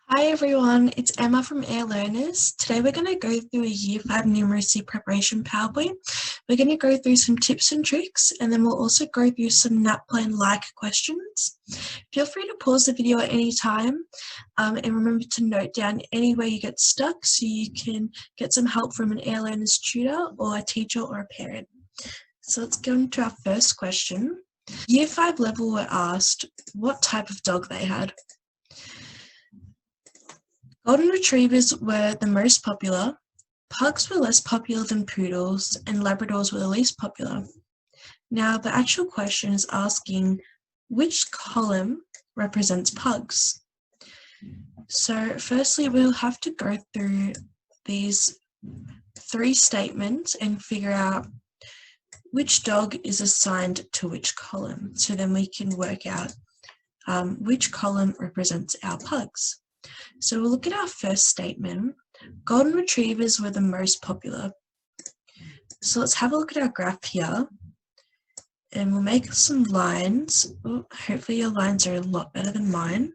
Hi everyone, it's Emma from Air Learners. Today we're going to go through a Year 5 numeracy preparation PowerPoint. We're going to go through some tips and tricks, and then we'll also go through some Naplan-like questions. Feel free to pause the video at any time, and remember to note down anywhere you get stuck so you can get some help from an Air Learners tutor or a teacher or a parent. So let's go into our first question. Year 5 level were asked what type of dog they had. Golden Retrievers were the most popular, Pugs were less popular than Poodles, and Labradors were the least popular. Now, the actual question is asking which column represents Pugs. So, firstly, we'll have to go through these three statements and figure out which dog is assigned to which column. So then we can work out which column represents our Pugs. So we'll look at our first statement. Golden Retrievers were the most popular. So let's have a look at our graph here, and we'll make some lines. Hopefully your lines are a lot better than mine,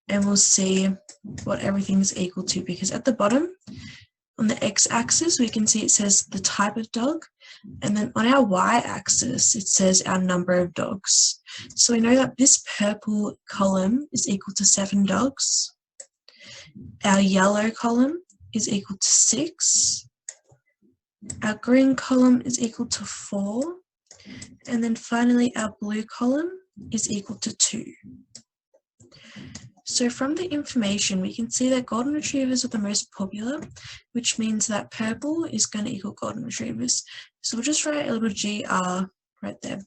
and we'll see what everything's equal to, because at the bottom on the x-axis we can see it says the type of dog, and then on our y-axis it says our number of dogs. So we know that this purple column is equal to 7 dogs. Our yellow column is equal to 6. Our green column is equal to 4. And then finally our blue column is equal to 2. So from the information we can see that Golden Retrievers are the most popular, which means that purple is going to equal Golden Retrievers. So we'll just write a little GR right there.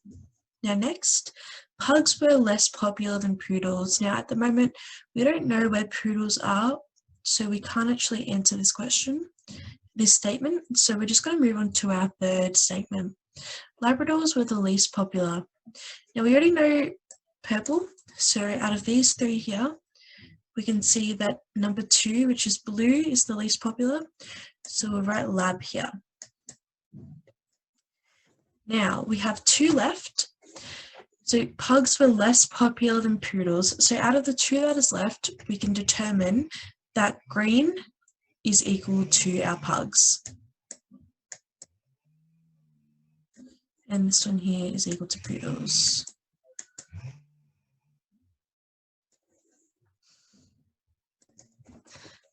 Now next, Pugs were less popular than Poodles. Now at the moment we don't know where Poodles are, so we can't actually answer this statement. So we're just going to move on to our third statement. Labradors were the least popular. Now we already know purple, so out of these three here, we can see that number 2, which is blue, is the least popular. So we'll write lab here. Now we have 2 left. So Pugs were less popular than Poodles. So out of the 2 that is left, we can determine that green is equal to our Pugs. And this one here is equal to Poodles.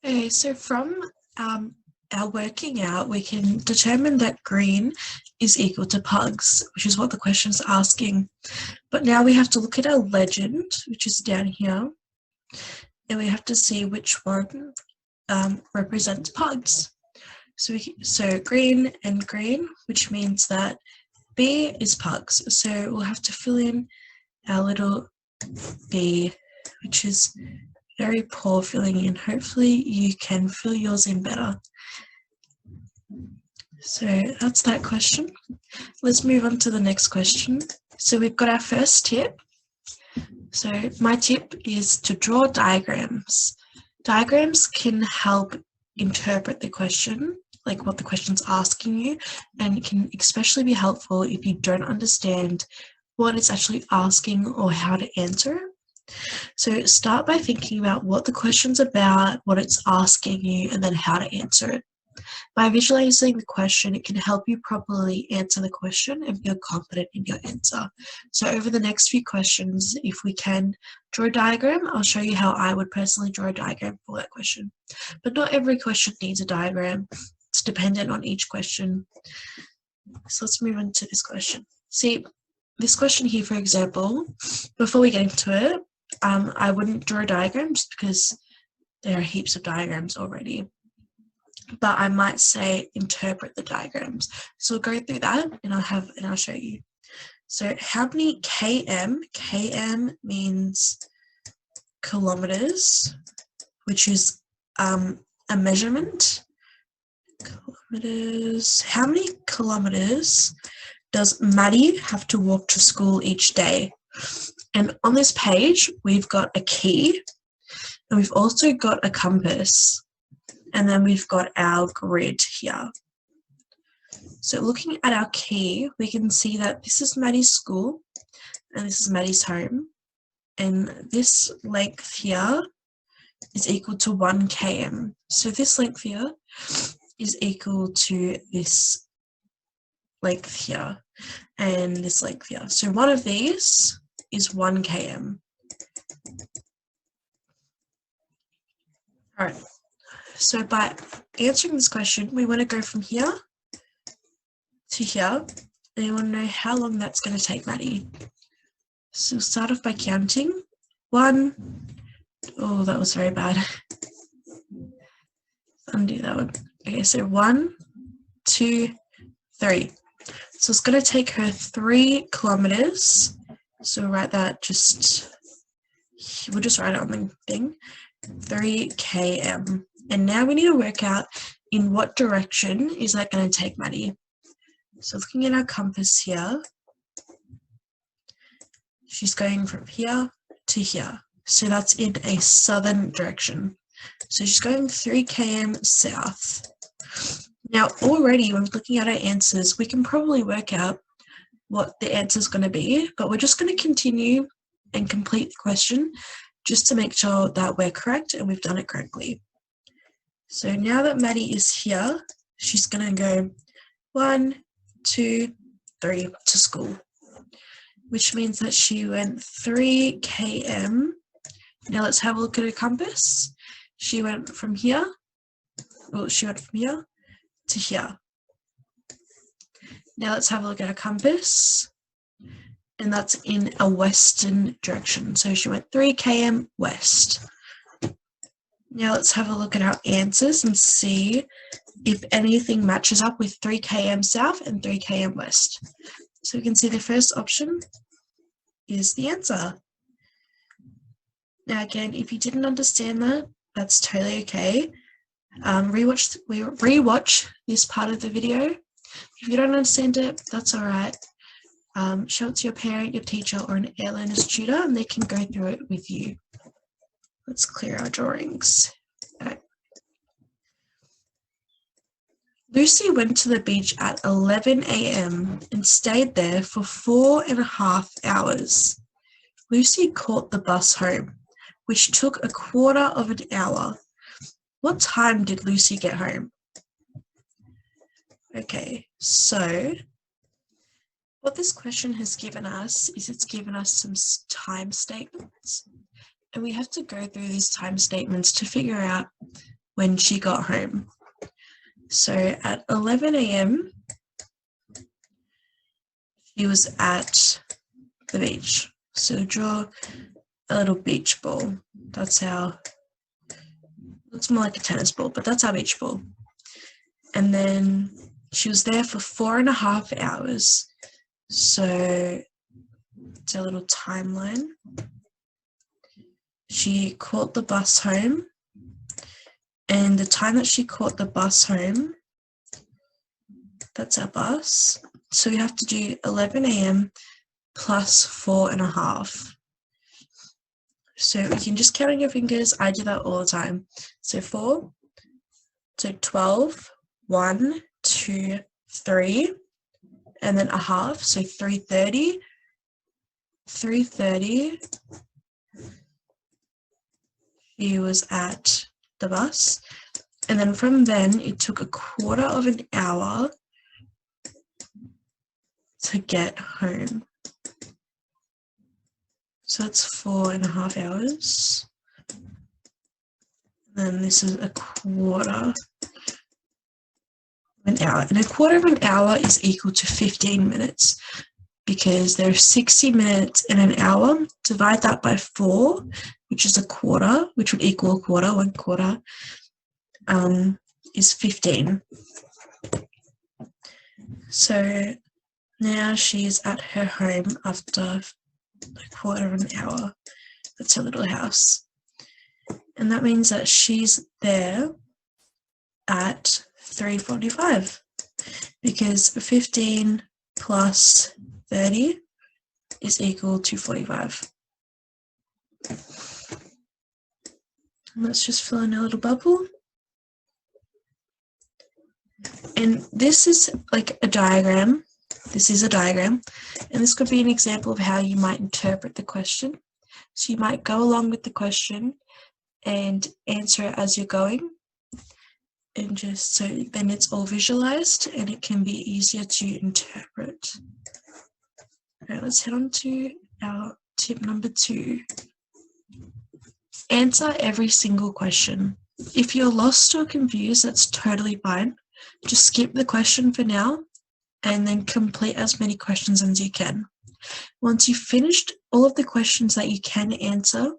Okay, so from our working out, we can determine that green is equal to Pugs, which is what the question is asking. But now we have to look at our legend, which is down here, and we have to see which one represents Pugs. So green and green, which means that B is Pugs. So we'll have to fill in our little B, which is very poor filling in. Hopefully you can fill yours in better. So that's that question. Let's move on to the next question. So we've got our first tip. So my tip is to draw diagrams. Diagrams can help interpret the question, like what the question's asking you, and can especially be helpful if you don't understand what it's actually asking or how to answer it. So start by thinking about what the question's about, what it's asking you, and then how to answer it. By visualizing the question, it can help you properly answer the question and feel confident in your answer. So over the next few questions, if we can draw a diagram, I'll show you how I would personally draw a diagram for that question. But not every question needs a diagram. It's dependent on each question. So let's move on to this question. See, this question here, for example, before we get into it, I wouldn't draw a diagram just because there are heaps of diagrams already. But I might say interpret the diagrams. So we'll go through that and I'll show you. So how many km? Km means kilometers, which is a measurement. Kilometers. How many kilometers does Maddie have to walk to school each day? And on this page, we've got a key, and we've also got a compass, and then we've got our grid here. So looking at our key, we can see that this is Maddie's school, and this is Maddie's home, and this length here is equal to 1 km. So this length here is equal to this length here and this length here. So one of these is 1 km. All right, so by answering this question, we want to go from here to here, and you want to know how long that's going to take Maddie. So we'll start off by counting. 1, oh, that was very bad. Undo that one. Okay, so 1, 2, 3. So it's going to take her 3 kilometers. So we'll write that we'll just write it on the thing, 3 km. And now we need to work out in what direction is that going to take Maddie. So looking at our compass here, she's going from here to here. So that's in a southern direction. So she's going 3 km south. Now already when looking at our answers, we can probably work out what the answer is going to be, but we're just going to continue and complete the question just to make sure that we're correct and we've done it correctly. So now that Maddie is here, she's going to go 1, 2, 3 to school, which means that she went 3 km. Now let's have a look at her compass. She went from here to here. Now let's have a look at her compass, and that's in a western direction. So she went 3 km west. Now let's have a look at our answers and see if anything matches up with 3 km south and 3 km west. So we can see the first option is the answer. Now again, if you didn't understand that, that's totally okay. Rewatch this part of the video. If you don't understand it, that's all right. Show it to your parent, your teacher, or an air learner's tutor, and they can go through it with you. Let's clear our drawings. Okay. Lucy went to the beach at 11 a.m. and stayed there for 4.5 hours. Lucy caught the bus home, which took 1/4 hour. What time did Lucy get home? Okay, so what this question has given us is it's given us some time statements, and we have to go through these time statements to figure out when she got home. So at 11 a.m., she was at the beach. So draw a little beach ball. Looks more like a tennis ball, but that's our beach ball. And then she was there for 4.5 hours. So it's a little timeline. She caught the bus home, and the time that she caught the bus home, that's our bus. So we have to do 11 a.m. plus 4.5. So you can just count on your fingers. I do that all the time. So 4, so 12, 1, 2, 3, and then a half, so 3:30. 3:30, she was at the bus. And then from then, it took 1/4 hour to get home. So that's 4.5 hours. And then this is 1/4 hour. And 1/4 hour is equal to 15 minutes because there are 60 minutes in an hour. Divide that by 4, which is 1/4, which would equal 1/4. 1/4 is 15. So now she's at her home after 1/4 hour. That's her little house. And that means that she's there at 3:45 because 15 plus 30 is equal to 45. And let's just fill in a little bubble. And this is like a diagram. This is a diagram, and this could be an example of how you might interpret the question. So you might go along with the question and answer it as you're going, and just so then it's all visualized and it can be easier to interpret. Okay, let's head on to our tip number 2. Answer every single question. If you're lost or confused, that's totally fine. Just skip the question for now and then complete as many questions as you can. Once you've finished all of the questions that you can answer,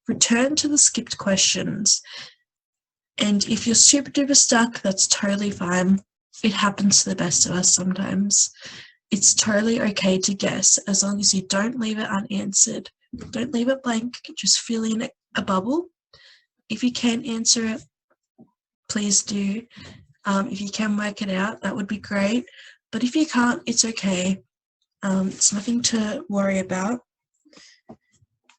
return to the skipped questions. And if you're super duper stuck, that's totally fine. It happens to the best of us sometimes. It's totally okay to guess as long as you don't leave it unanswered. Don't leave it blank, just fill in a bubble. If you can answer it, please do. If you can work it out, that would be great. But if you can't, it's okay. It's nothing to worry about.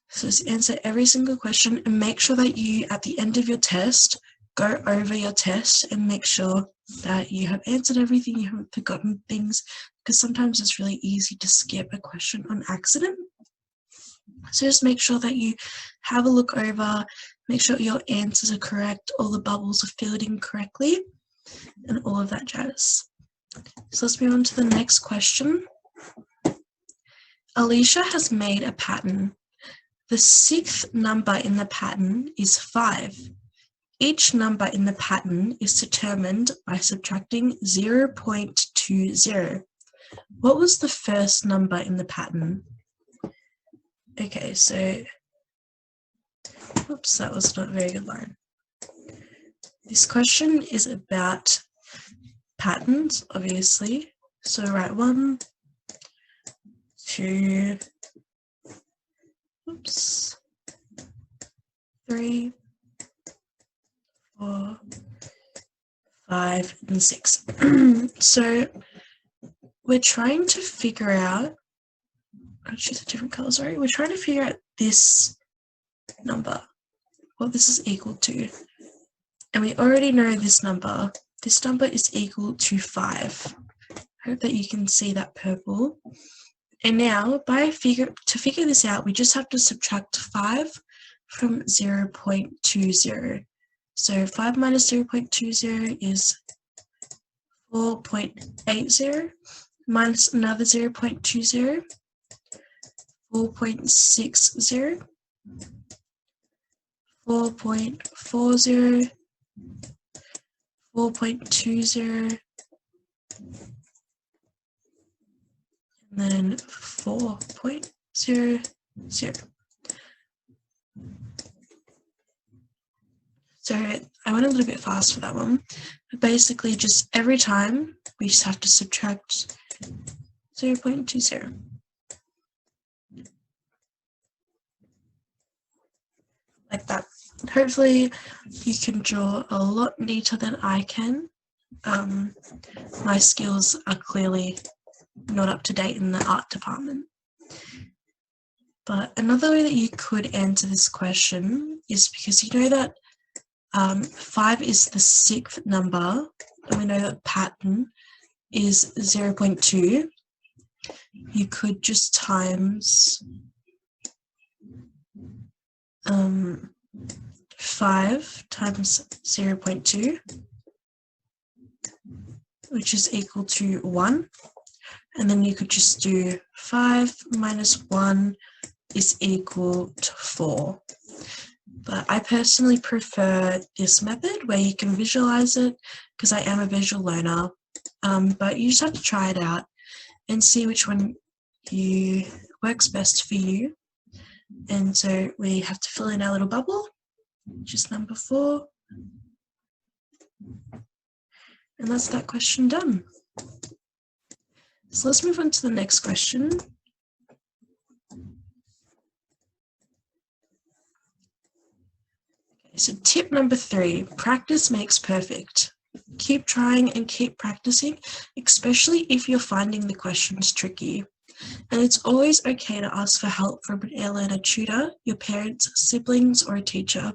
So just answer every single question and make sure that you, at the end of your test, go over your test and make sure that you have answered everything, you haven't forgotten things, because sometimes it's really easy to skip a question on accident. So just make sure that you have a look over, make sure your answers are correct, all the bubbles are filled in correctly, and all of that jazz. So let's move on to the next question. Alicia has made a pattern. The 6th number in the pattern is 5. Each number in the pattern is determined by subtracting 0.20. What was the first number in the pattern? Okay, so, oops, that was not a very good line. This question is about patterns, obviously. So write 1, 2, 3, 4, 5, and 6. So we're trying to figure out, I'll choose a different color, sorry. We're trying to figure out this number, what this is equal to. And we already know this number. This number is equal to 5. I hope that you can see that purple. And now, to figure this out, we just have to subtract 5 from 0.20. So 5 minus 0.20 is 4.80, minus another 0.20, 4.60, 4.40, 4.20, and then 4.00. So I went a little bit fast for that one, but basically just every time we just have to subtract 0.20. Like that. Hopefully you can draw a lot neater than I can. My skills are clearly not up to date in the art department. But another way that you could answer this question is because you know that 5 is the 6th number, and we know that pattern is 0.2. You could just times 5 times 0.2, which is equal to 1. And then you could just do 5 minus 1 is equal to 4. But I personally prefer this method where you can visualize it because I am a visual learner. But you just have to try it out and see which one works best for you. And so we have to fill in our little bubble, which is number 4. And that's that question done. So let's move on to the next question. Okay, so tip number 3, practice makes perfect. Keep trying and keep practicing, especially if you're finding the questions tricky. And it's always okay to ask for help from an air learner tutor, your parents, siblings, or a teacher.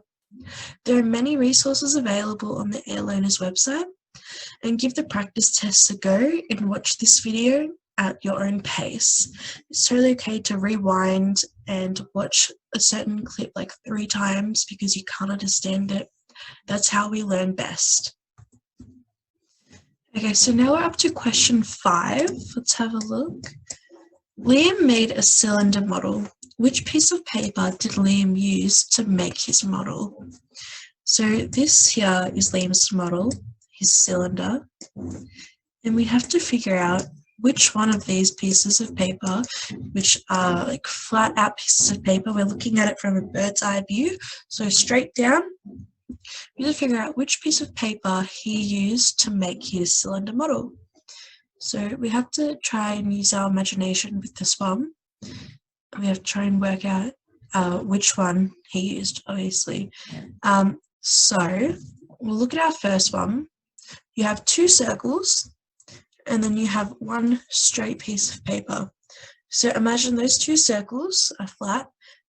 There are many resources available on the Air Learner's website, and give the practice tests a go and watch this video at your own pace. It's totally okay to rewind and watch a certain clip like 3 times because you can't understand it. That's how we learn best. Okay, so now we're up to question 5. Let's have a look. Liam made a cylinder model. Which piece of paper did Liam use to make his model? So this here is Liam's model, his cylinder, and we have to figure out which one of these pieces of paper, which are like flat out pieces of paper, we're looking at it from a bird's eye view, so straight down, we have to figure out which piece of paper he used to make his cylinder model. So we have to try and use our imagination with this one. We have to try and work out which one he used, obviously. So we'll look at our first one. You have 2 circles, and then you have 1 straight piece of paper. So imagine those 2 circles are flat,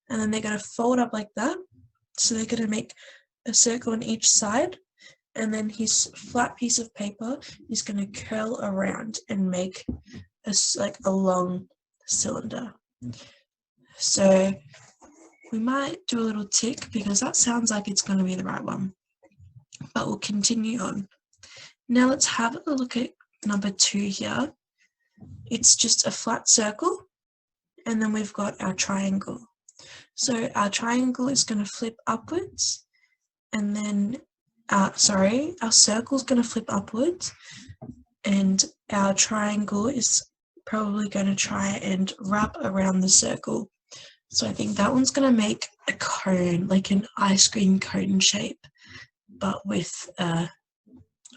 and then they're going to fold up like that. So they're going to make a circle on each side, and then his flat piece of paper is going to curl around and make a long cylinder. So we might do a little tick because that sounds like it's going to be the right one, but we'll continue on. Now let's have a look at number 2 here. It's just a flat circle, and then we've got our triangle. So our triangle is going to flip upwards, and then our circle is going to flip upwards, and our triangle is probably going to try and wrap around the circle. So I think that one's going to make a cone, like an ice cream cone shape, but with a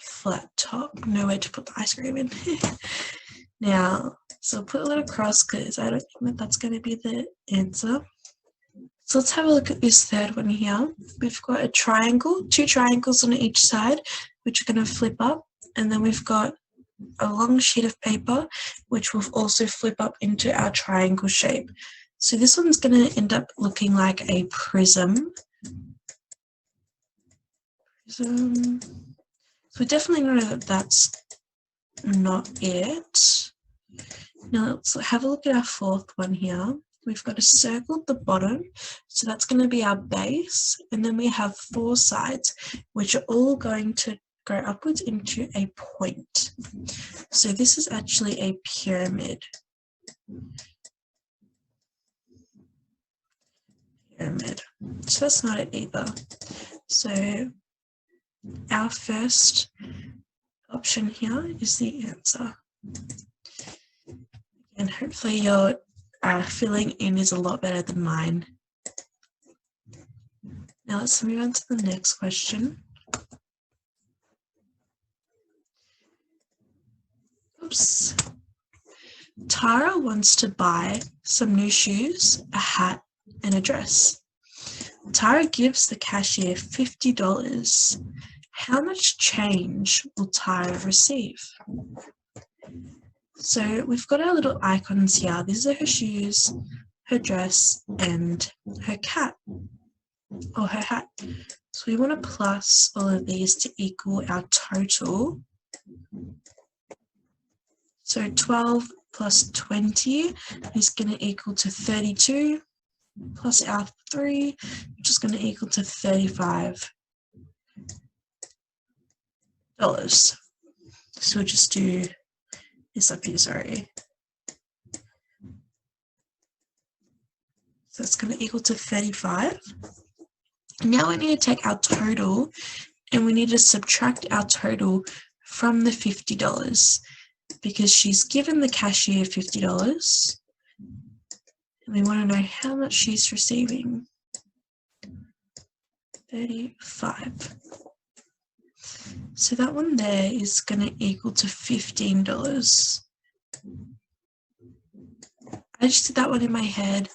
flat top, nowhere to put the ice cream in. Now, so I'll put a little cross because I don't think that that's going to be the answer. So let's have a look at this third one here. We've got a triangle, 2 triangles on each side, which are going to flip up, and then we've got a long sheet of paper, which will also flip up into our triangle shape. So this one's going to end up looking like a prism. So we definitely know that that's not it. Now let's have a look at our 4th one here. We've got a circle at the bottom, so that's going to be our base, and then we have 4 sides, which are all going to go upwards into a point. So this is actually a pyramid. So that's not it either. So our first option here is the answer. And hopefully your filling in is a lot better than mine. Now let's move on to the next question. Oops. Tara wants to buy some new shoes, a hat, and a dress. Tara gives the cashier $50. How much change will Tara receive? So we've got our little icons here. These are her shoes, her dress, and her cap, or her hat. So we want to plus all of these to equal our total. So 12 plus 20 is going to equal to 32, plus our 3, which is going to equal to $35. So we'll just do this up here, sorry. So it's going to equal to 35. Now we need to take our total, and we need to subtract our total from the $50 because she's given the cashier $50. And we want to know how much she's receiving. 35. So that one there is going to equal to $15. I just did that one in my head.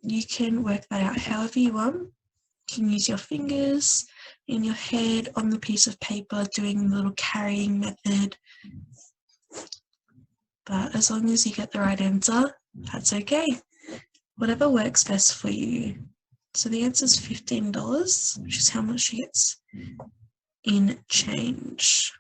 You can work that out however you want. You can use your fingers in your head on the piece of paper doing the little carrying method. But as long as you get the right answer, that's okay. Whatever works best for you. So the answer is $15, which is how much she gets in change.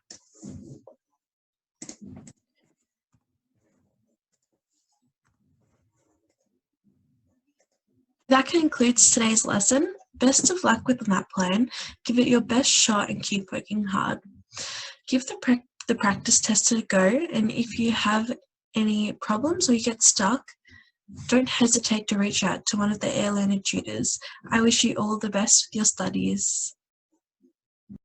That concludes today's lesson. Best of luck with Naplan. Give it your best shot and keep working hard. Give the practice test a go, and if you have any problems or you get stuck, don't hesitate to reach out to one of the Air Learner tutors. I wish you all the best with your studies.